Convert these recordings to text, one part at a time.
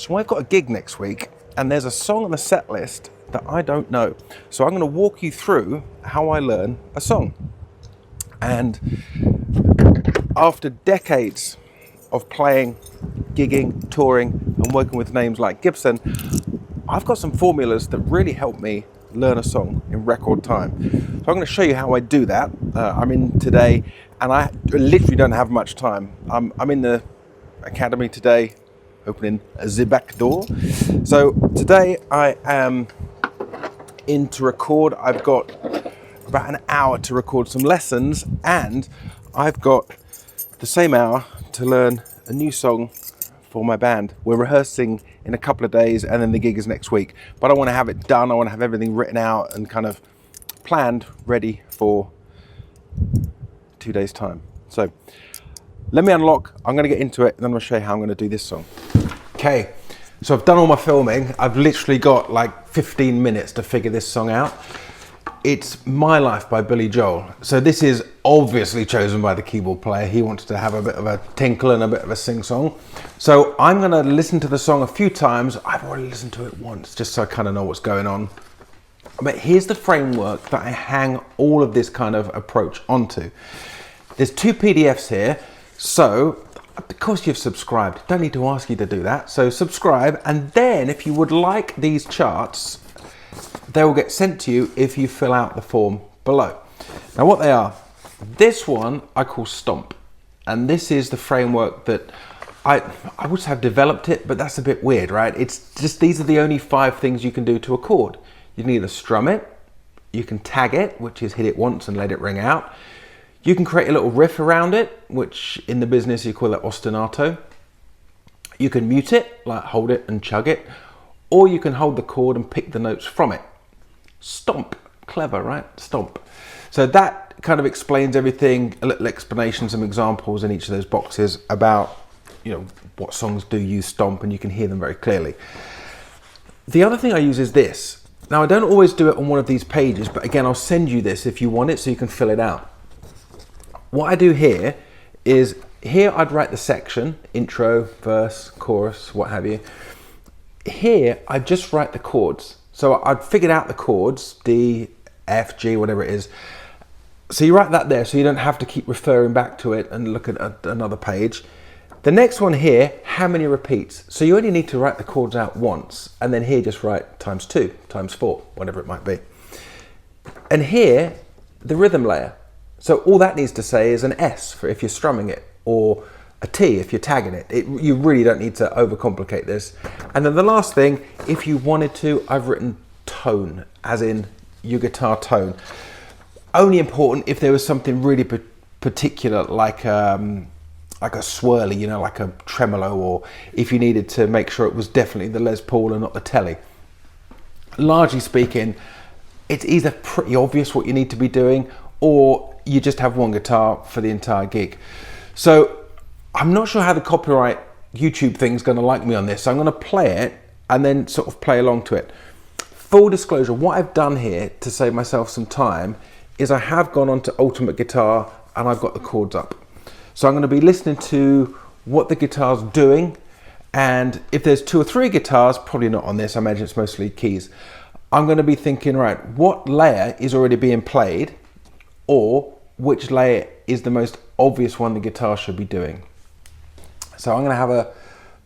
So I've got a gig next week and there's a song on the set list that I don't know. So I'm going to walk you through how I learn a song. And after decades of playing, gigging, touring and working with names like Gibson, I've got some formulas that really help me learn a song in record time. So I'm going to show you how I do that. I'm in today and I literally don't have much time. I'm in the academy today, opening the back door. So today I am in to record. I've got about an hour to record some lessons and I've got the same hour to learn a new song for my band. We're rehearsing in a couple of days and then the gig is next week. But I want to have it done. I want to have everything written out and kind of planned, ready for 2 days time. So let me unlock, I'm going to get into it and then I'm going to show you how I'm going to do this song. Okay, so I've done all my filming. I've literally got like 15 minutes to figure this song out. It's My Life by Billy Joel. So this is obviously chosen by the keyboard player. He wants to have a bit of a tinkle and a bit of a sing-song. So I'm going to listen to the song a few times. I've already listened to it once just so I kind of know what's going on. But here's the framework that I hang all of this kind of approach onto. There's 2 PDFs here. So because you've subscribed, don't need to ask you to do that. So subscribe, and then if you would like these charts, they will get sent to you if you fill out the form below. Now what they are, this one I call STOMP, and this is the framework that I would have developed it, but that's a bit weird, right? It's just, these are the only 5 things you can do to a chord. You can either strum it, you can tag it, which is hit it once and let it ring out. You can create a little riff around it, which in the business you call it ostinato. You can mute it, like hold it and chug it, or you can hold the chord and pick the notes from it. Stomp, clever, right? Stomp. So that kind of explains everything, a little explanation, some examples in each of those boxes about, you know, what songs do use stomp, and you can hear them very clearly. The other thing I use is this. Now I don't always do it on one of these pages, but again, I'll send you this if you want it so you can fill it out. What I do here is, here I'd write the section, intro, verse, chorus, what have you. Here I just write the chords. So I'd figured out the chords, D, F, G, whatever it is. So you write that there so you don't have to keep referring back to it and look at another page. The next one here, how many repeats? So you only need to write the chords out once, and then here just write times 2, times 4, whatever it might be. And here, the rhythm layer. So all that needs to say is an S for if you're strumming it, or a T if you're tagging it. You really don't need to overcomplicate this. And then the last thing, if you wanted to, I've written tone, as in your guitar tone. Only important if there was something really particular, like a swirly, you know, like a tremolo, or if you needed to make sure it was definitely the Les Paul and not the Telly. Largely speaking, it's either pretty obvious what you need to be doing, or you just have one guitar for the entire gig. So I'm not sure how the copyright YouTube thing's going to like me on this. So I'm going to play it and then sort of play along to it. Full disclosure, what I've done here to save myself some time is I have gone onto Ultimate Guitar and I've got the chords up. So I'm going to be listening to what the guitar's doing, and if there's 2 or 3 guitars, probably not on this, I imagine it's mostly keys, I'm going to be thinking, right, what layer is already being played, or which layer is the most obvious one the guitar should be doing. So I'm going to have a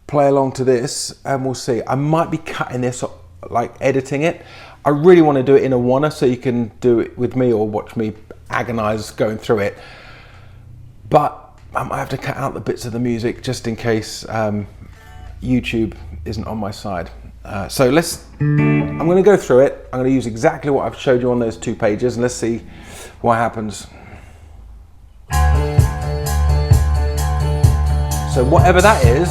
play along to this and we'll see. I might be cutting this, like editing it. I really want to do it in a oneer so you can do it with me or watch me agonize going through it. But I might have to cut out the bits of the music just in case YouTube isn't on my side. So I'm going to go through it. I'm going to use exactly what I've showed you on those 2 pages and let's see what happens. So whatever that is,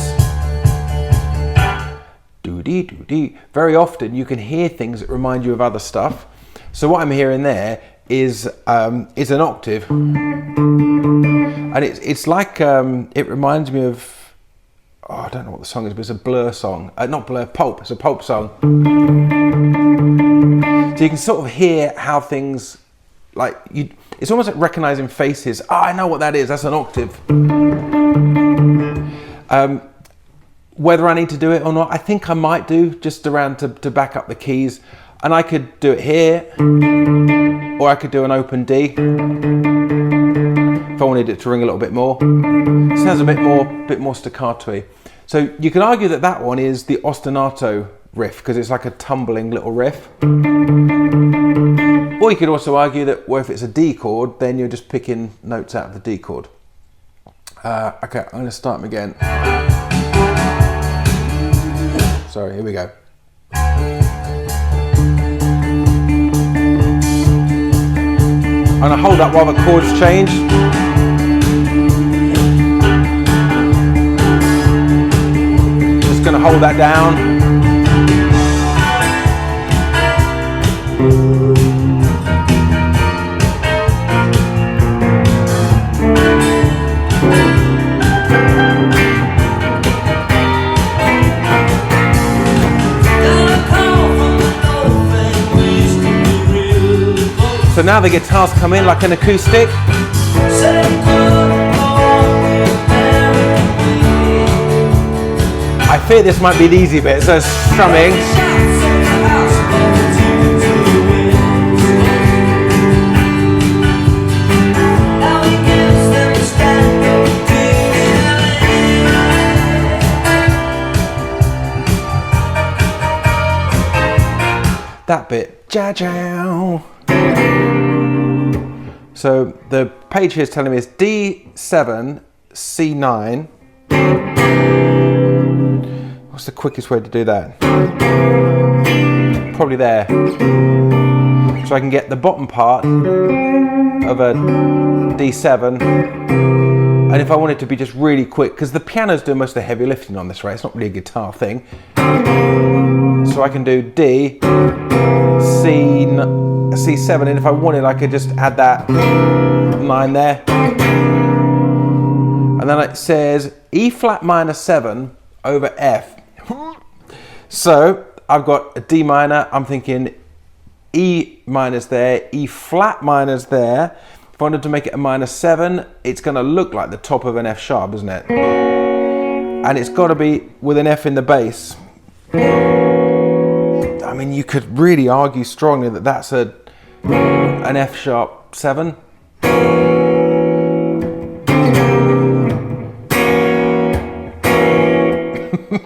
doo-dee, doo-dee. Very often you can hear things that remind you of other stuff. So what I'm hearing there is an octave, and it's like it reminds me of, oh, I don't know what the song is, but it's a Blur song. Not Blur, Pulp. It's a Pulp song. So you can sort of hear how things, like, it's almost like recognizing faces. Oh, I know what that is. That's an octave. Whether I need to do it or not, I think I might do, just around to back up the keys. And I could do it here, or I could do an open D if I wanted it to ring a little bit more. It sounds a bit more staccato-y. So you can argue that that one is the ostinato riff, because it's like a tumbling little riff. Or you could also argue that, well, if it's a D chord, then you're just picking notes out of the D chord. Okay, I'm going to start them again. Sorry, here we go. I'm going to hold that while the chords change. Just going to hold that down. So now the guitars come in like an acoustic. I fear this might be the easy bit, so strumming. That bit, ja-jow. So the page here is telling me it's D7, C9. What's the quickest way to do that? Probably there. So I can get the bottom part of a D7. And if I want it to be just really quick, because the piano's doing most of the heavy lifting on this, right? It's not really a guitar thing. So I can do D, C7, and if I wanted, I could just add that 9 there. And then it says E flat minor 7 over F. So I've got a D minor, I'm thinking E minor's there, E flat minor's there. If I wanted to make it a minor 7, it's going to look like the top of an F sharp, isn't it? And it's got to be with an F in the bass. I mean, you could really argue strongly that that's an F sharp 7.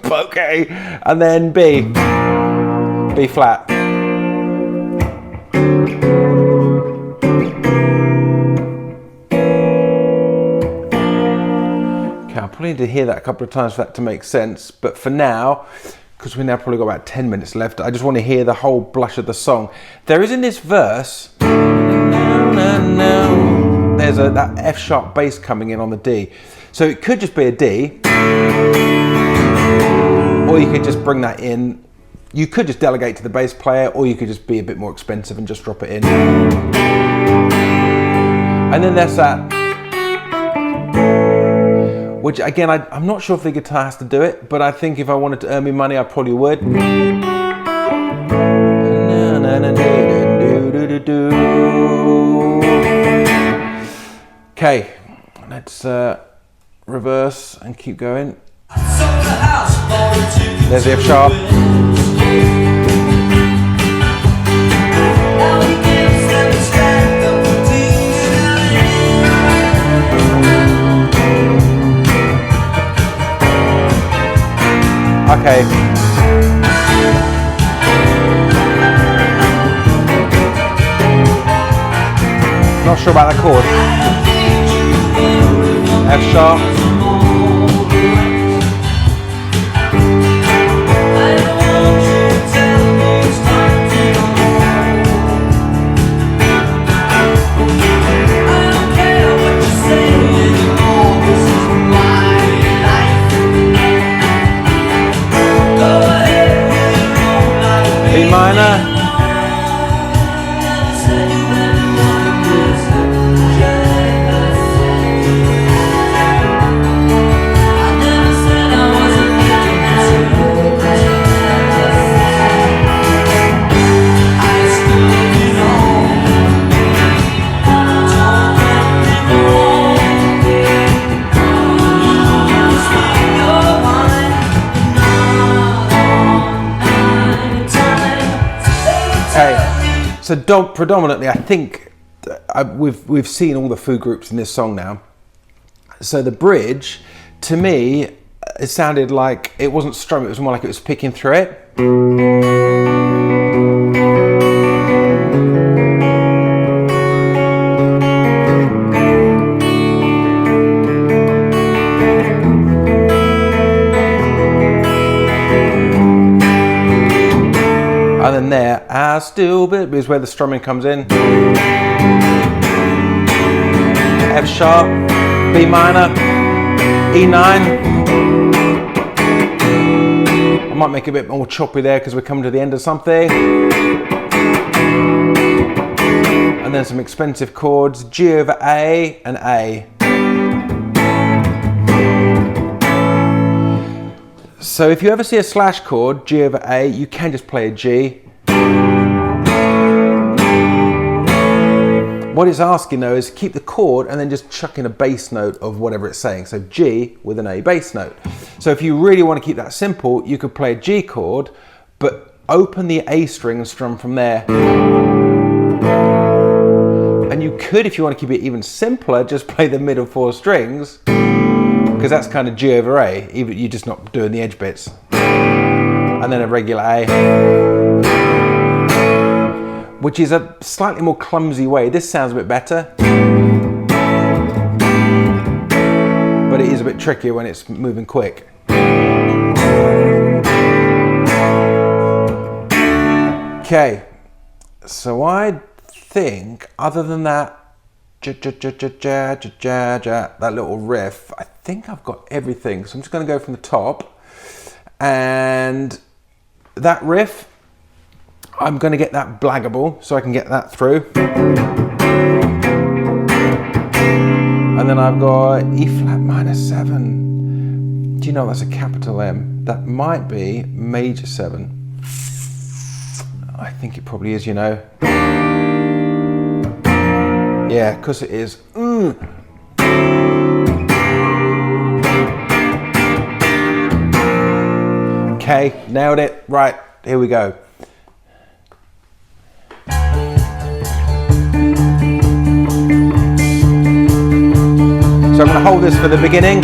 Okay, and then B flat. Okay, I'll probably need to hear that a couple of times for that to make sense, but for now, because we now probably got about 10 minutes left, I just want to hear the whole blush of the song. There is in this verse, there's that F sharp bass coming in on the D. So it could just be a D, or you could just bring that in. You could just delegate to the bass player, or you could just be a bit more expensive and just drop it in. And then there's that, which again, I'm not sure if the guitar has to do it, but I think if I wanted to earn me money, I probably would. Okay, let's reverse and keep going. There's the F sharp. Okay. Not sure about that chord. F sharp. B minor. So predominantly, I think we've seen all the food groups in this song now. So the bridge, to me, it sounded like it wasn't strum, it was more like it was picking through it. And then there, I still bit is where the strumming comes in. F sharp, B minor, E9. I might make it a bit more choppy there because we're coming to the end of something. And then some expensive chords, G over A and A. So if you ever see a slash chord, G over A, you can just play a G. What it's asking though is keep the chord and then just chuck in a bass note of whatever it's saying. So G with an A bass note. So if you really want to keep that simple, you could play a G chord, but open the A string and strum from there. And you could, if you want to keep it even simpler, just play the middle 4 strings, because that's kind of G over A, even you're just not doing the edge bits. And then a regular A, which is a slightly more clumsy way. This sounds a bit better, but it is a bit trickier when it's moving quick. Okay, so I think other than that, that little riff, I think I've got everything. So I'm just going to go from the top, and that riff, I'm going to get that blaggable so I can get that through. And then I've got E flat minor 7. Do you know that's a capital M? That might be major 7. I think it probably is, you know. Yeah, because it is. Okay, nailed it. Right, here we go. So I'm going to hold this for the beginning.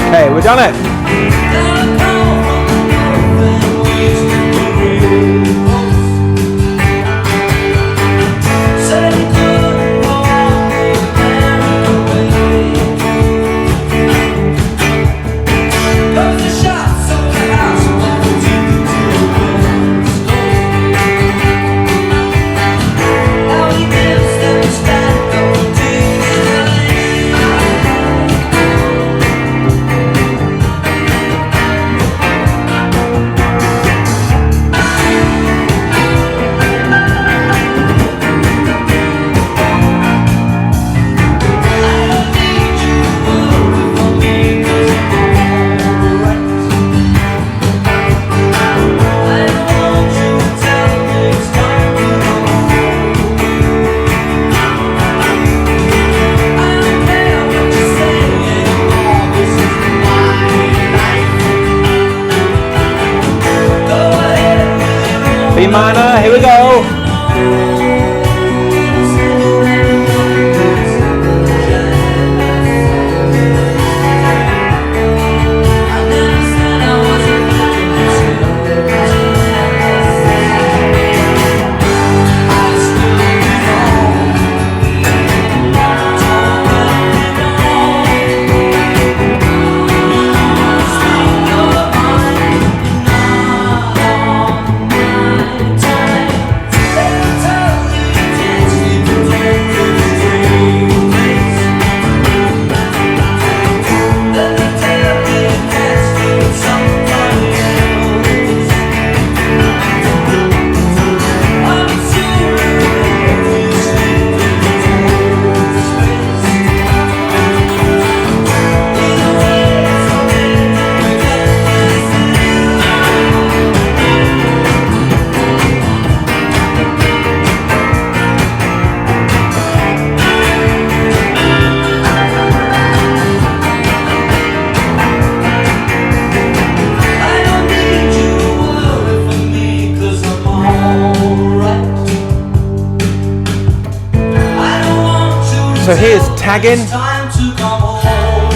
Okay, we've done it. B minor, here we go. tagging.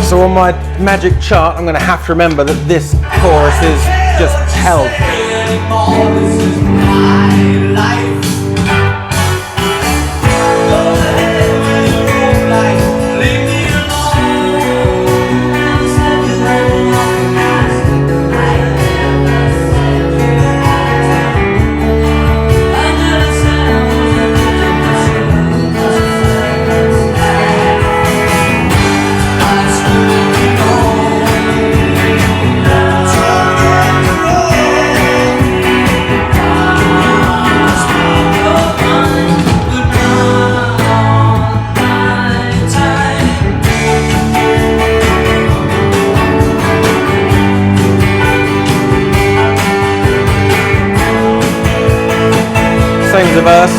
So on my magic chart, I'm going to have to remember that this chorus is just held. Same the verse.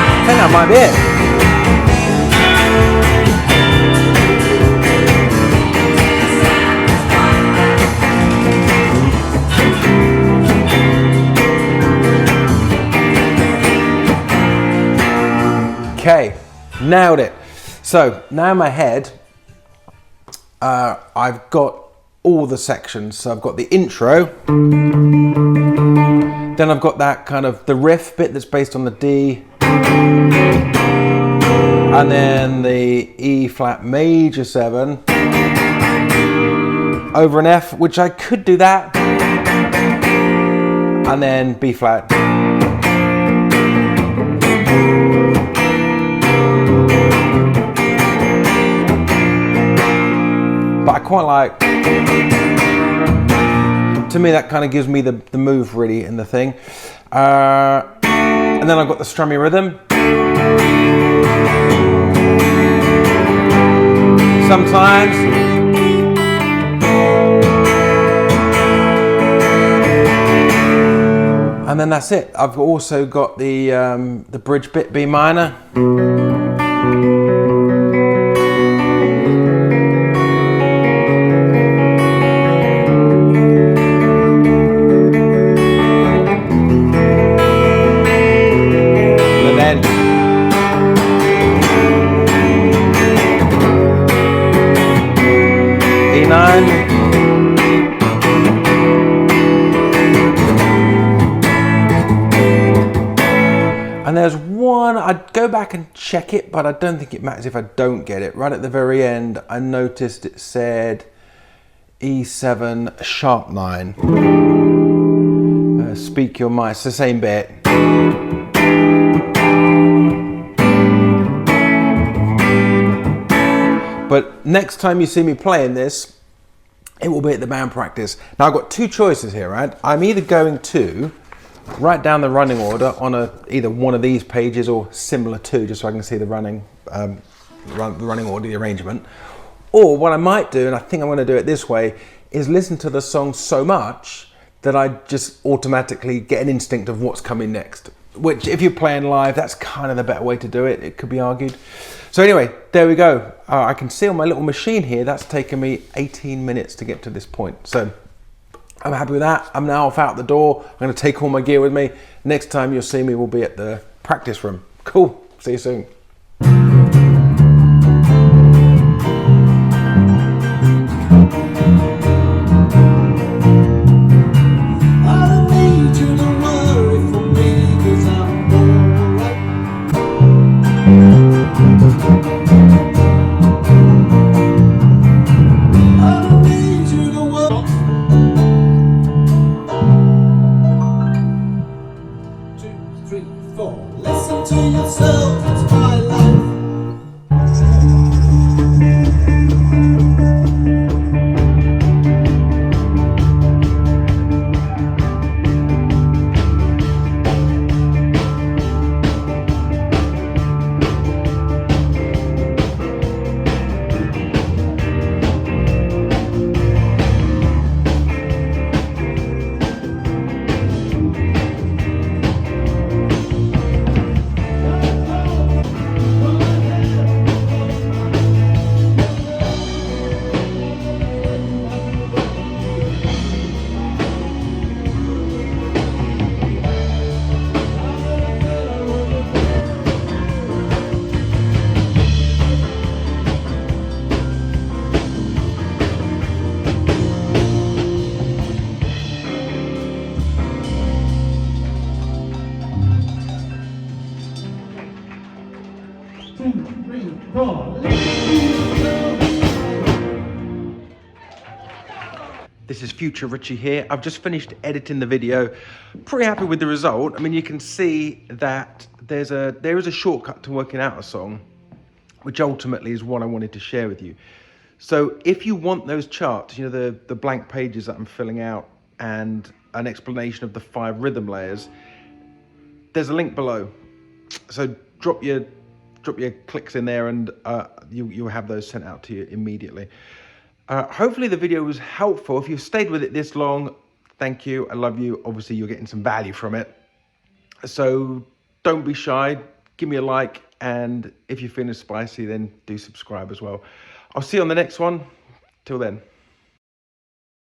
I think that might be it. Okay, nailed it. So now in my head, I've got all the sections. So I've got the intro, then I've got that kind of the riff bit that's based on the D, and then the E flat major 7 over an F, which I could do that, and then B flat. But I quite like, to me that kind of gives me the move really in the thing. And then I've got the strummy rhythm. Sometimes. And then that's it. I've also got the bridge bit, B minor. And there's one, I'd go back and check it, but I don't think it matters if I don't get it. Right at the very end, I noticed it said E7 sharp 9. Speak your mind, it's the same bit. But next time you see me playing this, it will be at the band practice. Now I've got two choices here, right? I'm either going to write down the running order on either one of these pages or similar to, just so I can see the running order, the arrangement. Or what I might do, and I think I'm going to do it this way, is listen to the song so much that I just automatically get an instinct of what's coming next. Which, if you're playing live, that's kind of the better way to do it. It could be argued. So anyway, there we go. I can see on my little machine here, that's taken me 18 minutes to get to this point. So I'm happy with that. I'm now off out the door. I'm going to take all my gear with me. Next time you'll see me will be at the practice room. Cool. See you soon. Listen to yourself, it's fine. This is Future Richie here. I've just finished editing the video. Pretty happy with the result. I mean, you can see that there is a shortcut to working out a song, which ultimately is what I wanted to share with you. So if you want those charts, you know, the blank pages that I'm filling out and an explanation of the 5 rhythm layers, there's a link below. So drop your clicks in there and you'll have those sent out to you immediately. Hopefully the video was helpful. If you've stayed with it this long, thank you. I love you. Obviously you're getting some value from it. So don't be shy. Give me a like. And if you're feeling spicy, then do subscribe as well. I'll see you on the next one. Till then.